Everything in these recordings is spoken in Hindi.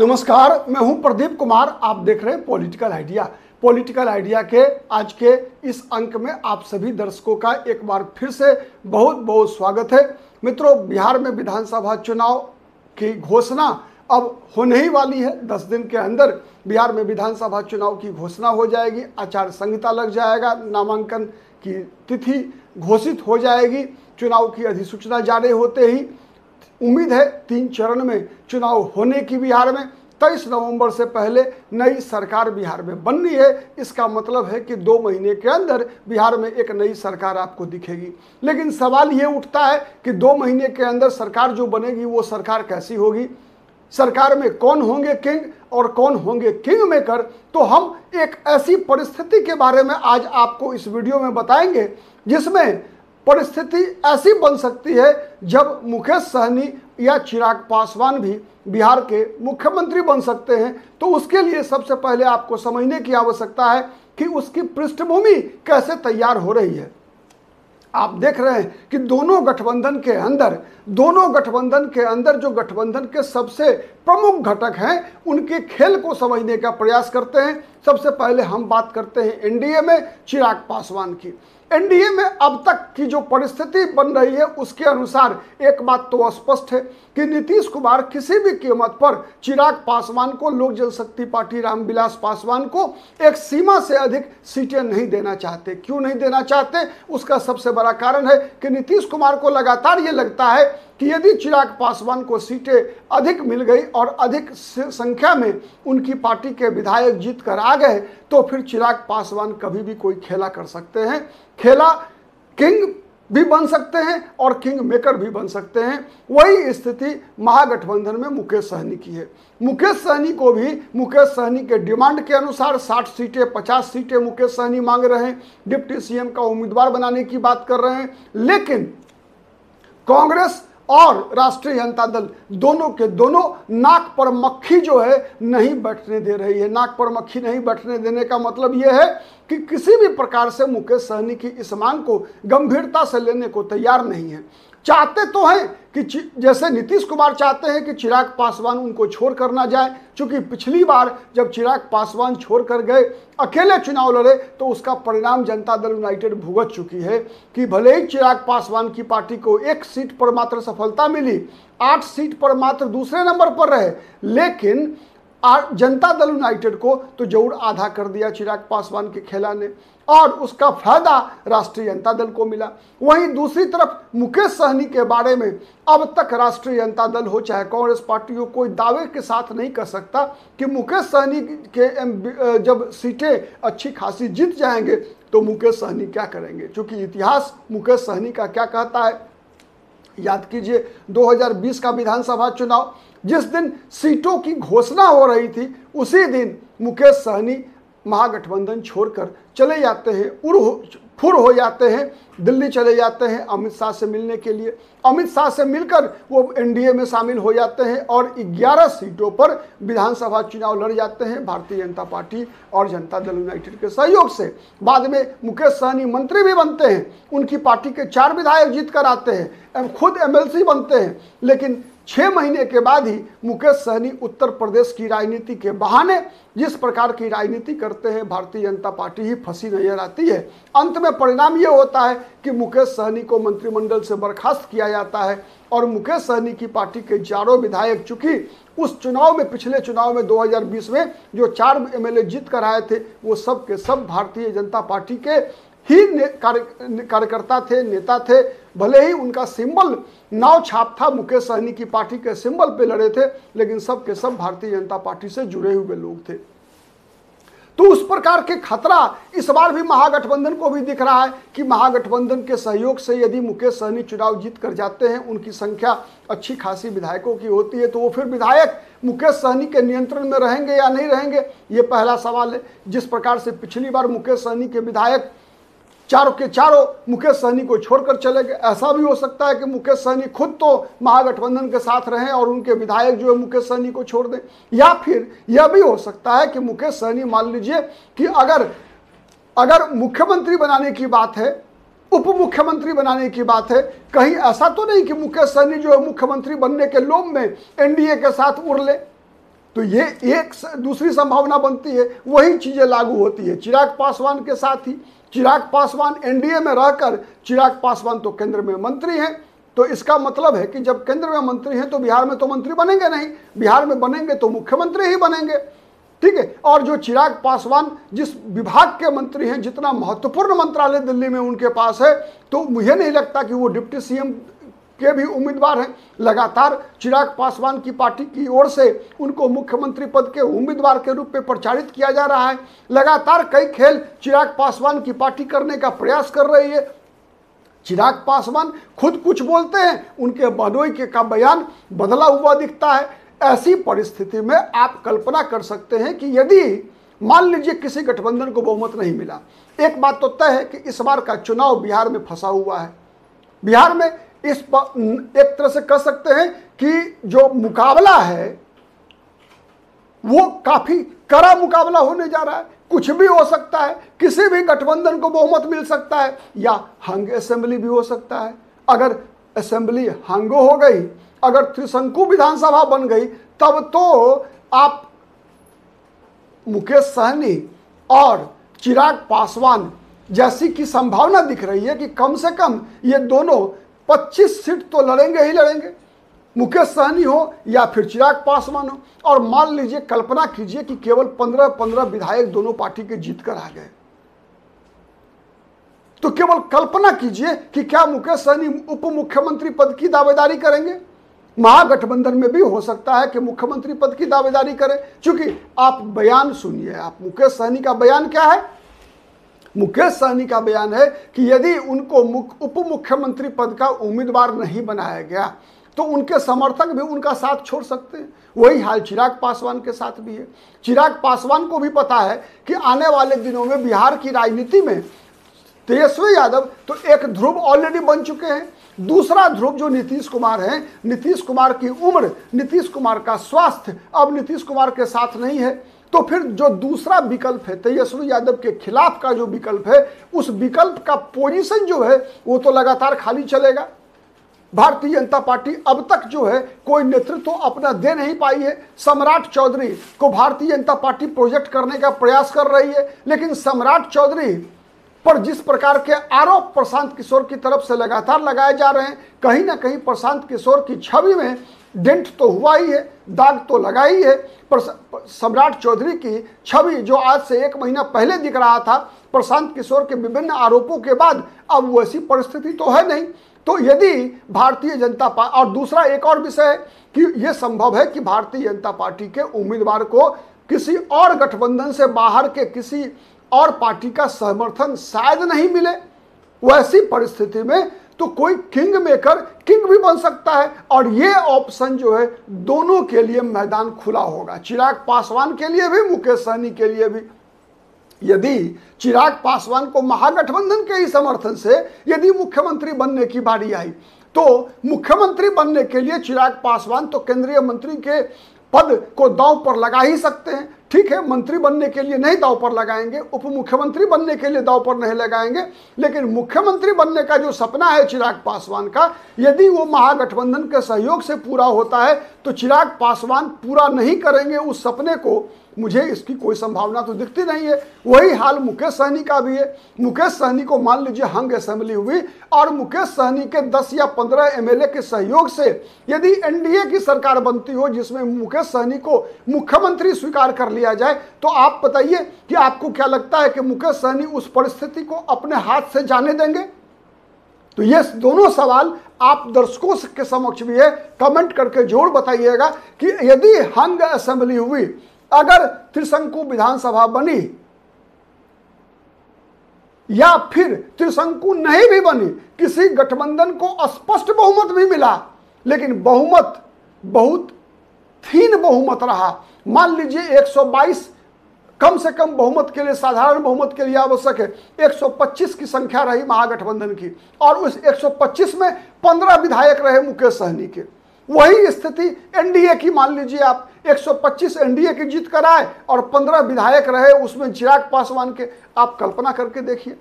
नमस्कार, मैं हूं प्रदीप कुमार। आप देख रहे हैं पॉलिटिकल आइडिया। पॉलिटिकल आइडिया के आज के इस अंक में आप सभी दर्शकों का एक बार फिर से बहुत बहुत स्वागत है। मित्रों, बिहार में विधानसभा चुनाव की घोषणा अब होने ही वाली है। 10 दिन के अंदर बिहार में विधानसभा चुनाव की घोषणा हो जाएगी। आचार संहिता लग जाएगा, नामांकन की तिथि घोषित हो जाएगी। चुनाव की अधिसूचना जारी होते ही उम्मीद है 3 चरण में चुनाव होने की बिहार में। 23 नवंबर से पहले नई सरकार बिहार में बननी है। इसका मतलब है कि 2 महीने के अंदर बिहार में एक नई सरकार आपको दिखेगी। लेकिन सवाल ये उठता है कि 2 महीने के अंदर सरकार जो बनेगी वो सरकार कैसी होगी, सरकार में कौन होंगे किंग और कौन होंगे किंग मेकर। तो हम एक ऐसी परिस्थिति के बारे में आज आपको इस वीडियो में बताएंगे जिसमें परिस्थिति ऐसी बन सकती है जब मुकेश सहनी या चिराग पासवान भी बिहार के मुख्यमंत्री बन सकते हैं। तो उसके लिए सबसे पहले आपको समझने की आवश्यकता है कि उसकी पृष्ठभूमि कैसे तैयार हो रही है। आप देख रहे हैं कि दोनों गठबंधन के अंदर जो गठबंधन के सबसे प्रमुख घटक हैं उनके खेल को समझने का प्रयास करते हैं। सबसे पहले हम बात करते हैं एनडीए में चिराग पासवान की। एनडीए में अब तक की जो परिस्थिति बन रही है उसके अनुसार एक बात तो स्पष्ट है कि नीतीश कुमार किसी भी कीमत पर चिराग पासवान को, लोक जनशक्ति पार्टी रामविलास पासवान को एक सीमा से अधिक सीटें नहीं देना चाहते। क्यों नहीं देना चाहते? उसका सबसे बड़ा कारण है कि नीतीश कुमार को लगातार ये लगता है कि यदि चिराग पासवान को सीटें अधिक मिल गई और अधिक संख्या में उनकी पार्टी के विधायक जीत कर आ गए तो फिर चिराग पासवान कभी भी कोई खेला कर सकते हैं। खेला किंग भी बन सकते हैं और किंग मेकर भी बन सकते हैं। वही स्थिति महागठबंधन में मुकेश सहनी की है। मुकेश सहनी को भी मुकेश सहनी के डिमांड के अनुसार 60 सीटें 50 सीटें मुकेश सहनी मांग रहे हैं। डिप्टी सीएम का उम्मीदवार बनाने की बात कर रहे हैं। लेकिन कांग्रेस और राष्ट्रीय जनता दल दोनों के दोनों नाक पर मक्खी जो है नहीं बैठने दे रही है। नाक पर मक्खी नहीं बैठने देने का मतलब यह है कि किसी भी प्रकार से मुकेश सहनी की इस मांग को गंभीरता से लेने को तैयार नहीं है। चाहते तो हैं कि जैसे नीतीश कुमार चाहते हैं कि चिराग पासवान उनको छोड़ कर ना जाए, क्योंकि पिछली बार जब चिराग पासवान छोड़ कर गए, अकेले चुनाव लड़े, तो उसका परिणाम जनता दल यूनाइटेड भुगत चुकी है कि भले ही चिराग पासवान की पार्टी को 1 सीट पर मात्र सफलता मिली, 8 सीट पर मात्र दूसरे नंबर पर रहे, लेकिन जनता दल यूनाइटेड को तो जरूर आधा कर दिया चिराग पासवान के खेला ने और उसका फायदा राष्ट्रीय जनता दल को मिला। वहीं दूसरी तरफ मुकेश सहनी के बारे में अब तक राष्ट्रीय जनता दल हो चाहे कांग्रेस पार्टी हो कोई दावे के साथ नहीं कर सकता कि मुकेश सहनी के जब सीटें अच्छी खासी जीत जाएंगे तो मुकेश सहनी क्या करेंगे। क्योंकि इतिहास मुकेश सहनी का क्या कहता है, याद कीजिए 2020 का विधानसभा चुनाव, जिस दिन सीटों की घोषणा हो रही थी उसी दिन मुकेश सहनी महागठबंधन छोड़कर चले जाते हैं, फुर हो जाते हैं, दिल्ली चले जाते हैं अमित शाह से मिलने के लिए। अमित शाह से मिलकर वो एनडीए में शामिल हो जाते हैं और 11 सीटों पर विधानसभा चुनाव लड़ जाते हैं भारतीय जनता पार्टी और जनता दल यूनाइटेड के सहयोग से। बाद में मुकेश सहनी मंत्री भी बनते हैं, उनकी पार्टी के 4 विधायक जीत कर आते हैं, खुद एमएलसी बनते हैं। लेकिन 6 महीने के बाद ही मुकेश सहनी उत्तर प्रदेश की राजनीति के बहाने जिस प्रकार की राजनीति करते हैं भारतीय जनता पार्टी ही फंसी नजर आती है। अंत में परिणाम ये होता है कि मुकेश सहनी को मंत्रिमंडल से बर्खास्त किया जाता है और मुकेश सहनी की पार्टी के 4 विधायक, चूंकि उस चुनाव में, पिछले चुनाव में 2020 में जो 4 एमएलए जीत कर आए थे वो सब के सब भारतीय जनता पार्टी के ही कार्यकर्ता थे, नेता थे। भले ही उनका सिंबल नाव छाप था, मुकेश सहनी की पार्टी के सिंबल पे लड़े थे, लेकिन सब के सब भारतीय जनता पार्टी से जुड़े हुए लोग थे। तो उस प्रकार के खतरा इस बार भी महागठबंधन को भी दिख रहा है कि महागठबंधन के सहयोग से यदि मुकेश सहनी चुनाव जीत कर जाते हैं, उनकी संख्या अच्छी खासी विधायकों की होती है, तो वो फिर विधायक मुकेश सहनी के नियंत्रण में रहेंगे या नहीं रहेंगे, ये पहला सवाल है। जिस प्रकार से पिछली बार मुकेश सहनी के विधायक चारों के चारों मुकेश सहनी को छोड़कर चले गए, ऐसा भी हो सकता है कि मुकेश सहनी खुद तो महागठबंधन के साथ रहें और उनके विधायक जो है मुकेश सहनी को छोड़ दें। या फिर यह भी हो सकता है कि मुकेश सहनी, मान लीजिए कि अगर मुख्यमंत्री बनाने की बात है, उप मुख्यमंत्री बनाने की बात है, कहीं ऐसा तो नहीं कि मुकेश सहनी जो है मुख्यमंत्री बनने के लोभ में एनडीए के साथ उड़ ले। तो ये एक दूसरी संभावना बनती है, वही चीजें लागू होती है चिराग पासवान के साथ ही। चिराग पासवान एनडीए में रहकर, चिराग पासवान तो केंद्र में मंत्री हैं, तो इसका मतलब है कि जब केंद्र में मंत्री हैं तो बिहार में तो मंत्री बनेंगे नहीं, बिहार में बनेंगे तो मुख्यमंत्री ही बनेंगे, ठीक है। और जो चिराग पासवान जिस विभाग के मंत्री हैं, जितना महत्वपूर्ण मंत्रालय दिल्ली में उनके पास है, तो मुझे नहीं लगता कि वो डिप्टी सीएम के भी उम्मीदवार हैं। लगातार चिराग पासवान की पार्टी की ओर से उनको मुख्यमंत्री पद के उम्मीदवार के रूप में प्रचारित किया जा रहा है। लगातार कई खेल चिराग पासवान की पार्टी करने का प्रयास कर रही है। चिराग पासवान खुद कुछ बोलते हैं, उनके बयानों का बयान बदला हुआ दिखता है। ऐसी परिस्थिति में आप कल्पना कर सकते हैं कि यदि मान लीजिए किसी गठबंधन को बहुमत नहीं मिला, एक बात तो तय है कि इस बार का चुनाव बिहार में फंसा हुआ है। बिहार में एक तरह से कह सकते हैं कि जो मुकाबला है वो काफी कड़ा मुकाबला होने जा रहा है। कुछ भी हो सकता है, किसी भी गठबंधन को बहुमत मिल सकता है या हंग असेंबली भी हो सकता है। अगर असेंबली हंग हो गई, अगर त्रिशंकु विधानसभा बन गई, तब तो आप मुकेश सहनी और चिराग पासवान जैसी की संभावना दिख रही है कि कम से कम ये दोनों 25 सीट तो लड़ेंगे ही लड़ेंगे, मुकेश सहनी हो या फिर चिराग पासवान हो। और मान लीजिए, कल्पना कीजिए कि केवल 15-15 विधायक दोनों पार्टी के जीत कर आ गए, तो केवल कल्पना कीजिए कि क्या मुकेश सहनी उप मुख्यमंत्री पद की दावेदारी करेंगे। महागठबंधन में भी हो सकता है कि मुख्यमंत्री पद की दावेदारी करें, क्योंकि आप बयान सुनिए, आप मुकेश सहनी का बयान क्या है। मुकेश सहनी का बयान है कि यदि उनको उप मुख्यमंत्री पद का उम्मीदवार नहीं बनाया गया तो उनके समर्थक भी उनका साथ छोड़ सकते हैं। वही हाल चिराग पासवान के साथ भी है। चिराग पासवान को भी पता है कि आने वाले दिनों में बिहार की राजनीति में तेजस्वी यादव तो एक ध्रुव ऑलरेडी बन चुके हैं, दूसरा ध्रुव जो नीतीश कुमार हैं, नीतीश कुमार की उम्र, नीतीश कुमार का स्वास्थ्य अब नीतीश कुमार के साथ नहीं है। तो फिर जो दूसरा विकल्प है, तेजस्वी यादव के खिलाफ का जो विकल्प है, उस विकल्प का पोजीशन जो है वो तो लगातार खाली चलेगा। भारतीय जनता पार्टी अब तक जो है कोई नेतृत्व तो अपना दे नहीं पाई है। सम्राट चौधरी को भारतीय जनता पार्टी प्रोजेक्ट करने का प्रयास कर रही है, लेकिन सम्राट चौधरी पर जिस प्रकार के आरोप प्रशांत किशोर की तरफ से लगातार लगाए जा रहे हैं, कहीं ना कहीं प्रशांत किशोर की छवि में डेंट तो हुआ ही है, दाग तो लगा ही है। पर सम्राट चौधरी की छवि जो आज से 1 महीना पहले दिख रहा था, प्रशांत किशोर के विभिन्न आरोपों के बाद अब वैसी परिस्थिति तो है नहीं। तो यदि भारतीय जनता पार्टी, और दूसरा एक और विषय है कि यह संभव है कि भारतीय जनता पार्टी के उम्मीदवार को किसी और गठबंधन से बाहर के किसी और पार्टी का समर्थन शायद नहीं मिले। वैसी परिस्थिति में तो कोई किंग मेकर किंग भी बन सकता है, और ये ऑप्शन जो है दोनों के लिए मैदान खुला होगा, चिराग पासवान के लिए भी, मुकेश सहनी के लिए भी। यदि चिराग पासवान को महागठबंधन के ही समर्थन से यदि मुख्यमंत्री बनने की बारी आई, तो मुख्यमंत्री बनने के लिए चिराग पासवान तो केंद्रीय मंत्री के पद को दांव पर लगा ही सकते हैं। ठीक है, मंत्री बनने के लिए नहीं दांव पर लगाएंगे, उप मुख्यमंत्री बनने के लिए दांव पर नहीं लगाएंगे, लेकिन मुख्यमंत्री बनने का जो सपना है चिराग पासवान का, यदि वो महागठबंधन के सहयोग से पूरा होता है तो चिराग पासवान पूरा नहीं करेंगे उस सपने को, मुझे इसकी कोई संभावना तो दिखती नहीं है। वही हाल मुकेश सहनी का भी है। मुकेश सहनी को मान लीजिए हंग असेंबली हुई और मुकेश सहनी के 10 या 15 एमएलए के सहयोग से यदि एनडीए की सरकार बनती हो जिसमें मुकेश सहनी को मुख्यमंत्री स्वीकार कर लिया जाए, तो आप बताइए कि आपको क्या लगता है कि मुकेश सहनी उस परिस्थिति को अपने हाथ से जाने देंगे? तो ये दोनों सवाल आप दर्शकों के समक्ष भी है, कमेंट करके जरूर बताइएगा कि यदि हंग असेंबली हुई, अगर त्रिशंकु विधानसभा बनी या फिर त्रिशंकु नहीं भी बनी, किसी गठबंधन को स्पष्ट बहुमत भी मिला लेकिन बहुमत बहुत थीन बहुमत रहा, मान लीजिए 122 कम से कम बहुमत के लिए, साधारण बहुमत के लिए आवश्यक है 125 की संख्या रही महागठबंधन की, और उस 125 में 15 विधायक रहे मुकेश सहनी के। वही स्थिति एनडीए की, मान लीजिए आप 125 एनडीए की जीत कर आए और 15 विधायक रहे उसमें चिराग पासवान के। आप कल्पना करके देखिए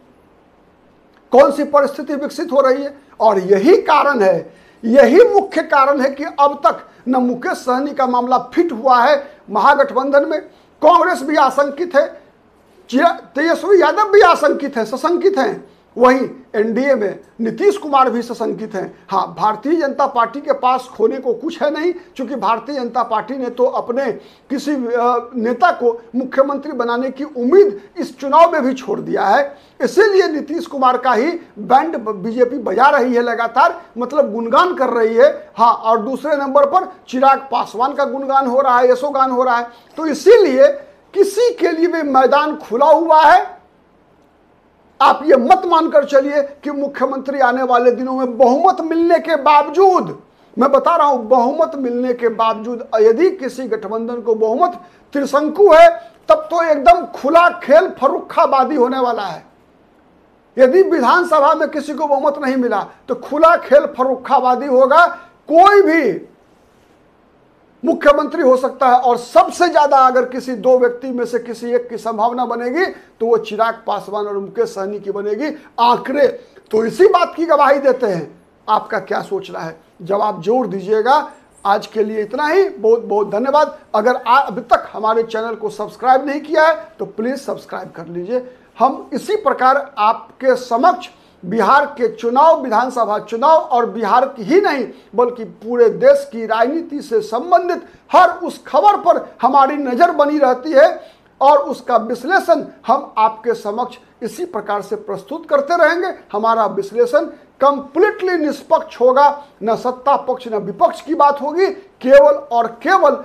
कौन सी परिस्थिति विकसित हो रही है। और यही कारण है यही मुख्य कारण है कि अब तक न मुकेश सहनी का मामला फिट हुआ है महागठबंधन में। कांग्रेस भी आशंकित है, तेजस्वी यादव भी आशंकित है, सशंकित हैं। वहीं एनडीए में नीतीश कुमार भी सशंकित हैं। हाँ, भारतीय जनता पार्टी के पास खोने को कुछ है नहीं, क्योंकि भारतीय जनता पार्टी ने तो अपने किसी नेता को मुख्यमंत्री बनाने की उम्मीद इस चुनाव में भी छोड़ दिया है। इसीलिए नीतीश कुमार का ही बैंड बीजेपी बजा रही है लगातार, मतलब गुणगान कर रही है। हाँ, और दूसरे नंबर पर चिराग पासवान का गुणगान हो रहा है, यशोगान हो रहा है। तो इसीलिए किसी के लिए भी मैदान खुला हुआ है। आप ये मत मानकर चलिए कि मुख्यमंत्री आने वाले दिनों में बहुमत मिलने के बावजूद, मैं बता रहा हूं, बहुमत मिलने के बावजूद यदि किसी गठबंधन को बहुमत त्रिशंकु है, तब तो एकदम खुला खेल फर्रुखाबादी होने वाला है। यदि विधानसभा में किसी को बहुमत नहीं मिला तो खुला खेल फर्रुखाबादी होगा। कोई भी मुख्यमंत्री हो सकता है, और सबसे ज्यादा अगर किसी दो व्यक्ति में से किसी एक की संभावना बनेगी तो वो चिराग पासवान और मुकेश सहनी की बनेगी। आंकड़े तो इसी बात की गवाही देते हैं। आपका क्या सोचना है, जवाब जरूर दीजिएगा। आज के लिए इतना ही, बहुत बहुत धन्यवाद। अगर अभी तक हमारे चैनल को सब्सक्राइब नहीं किया है तो प्लीज सब्सक्राइब कर लीजिए। हम इसी प्रकार आपके समक्ष बिहार के चुनाव, विधानसभा चुनाव और बिहार की ही नहीं बल्कि पूरे देश की राजनीति से संबंधित हर उस खबर पर हमारी नज़र बनी रहती है, और उसका विश्लेषण हम आपके समक्ष इसी प्रकार से प्रस्तुत करते रहेंगे। हमारा विश्लेषण कंप्लीटली निष्पक्ष होगा, न सत्ता पक्ष न विपक्ष की बात होगी, केवल और केवल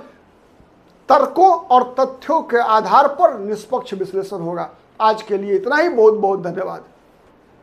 तर्कों और तथ्यों के आधार पर निष्पक्ष विश्लेषण होगा। आज के लिए इतना ही, बहुत बहुत धन्यवाद।